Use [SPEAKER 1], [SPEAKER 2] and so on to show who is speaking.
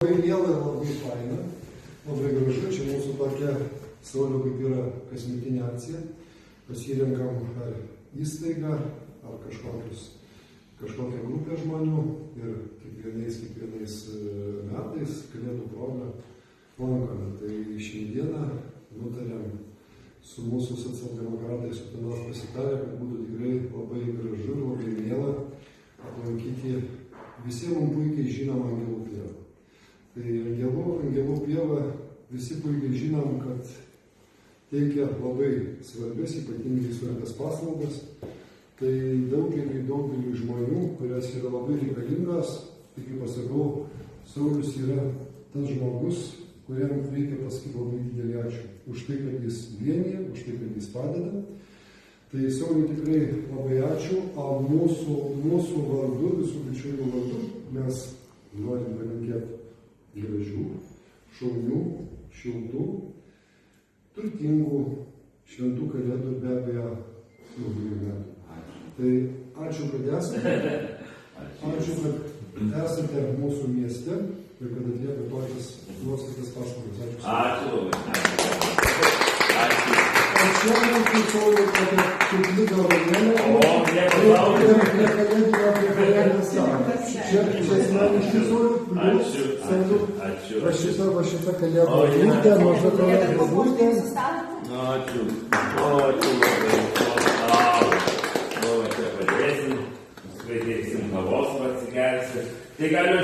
[SPEAKER 1] Labai miela ir labai faina, labai gražu. Čia mūsų tokia Saulių kaip yra kasmetinė akcija. Pasirenkam ar įstaigą, ar kažkokią grupę žmonių ir kiekvienais metais kalėdų proga lankome. Tai šiandieną nutarėm su mūsų socialdemokratais Utenos pasitarę, kad būtų tikrai labai gražu ir labai miela aplankyti visiems mums puikiai žinomą Angelų pievą. Tai Angelų pieva visi puikiai žinom, kad teikia labai svarbės, ypatingai svarbias paslaugas. Tai daugeliui žmonių, kurias yra labai reikalingas, tai kaip pasakau, Saulius yra tas žmogus, kuriam reikia pasakyti labai didelį ačiū. Už tai, kad jis vienyje, už tai, kad jis padeda. Tai Sauliui tikrai labai ačiū, o mūsų vardu, visų bičiulių vardu, mes norim palinkėti gražių, šaunių, šiltų, turtingų, šventų kalėdų ir be abejo naujųjų metų. Tai ačiū, kad esate, ačiū, kad esate mūsų mieste ir kad atlieka tokias nuostabias paslaugas. Ačiū.
[SPEAKER 2] Ačiū.
[SPEAKER 1] Šiandien skaičiuoju tokią kukli dovanėlę. Prie kalėdinio salą. Čia asmeniškai Saulius, va šitą kalėdų eglutę, mažą kalėdų eglutę.
[SPEAKER 2] Ačiū. Ačiū labai. Čia padėsim, skraidėsim kavos pasigersim. Tai galiu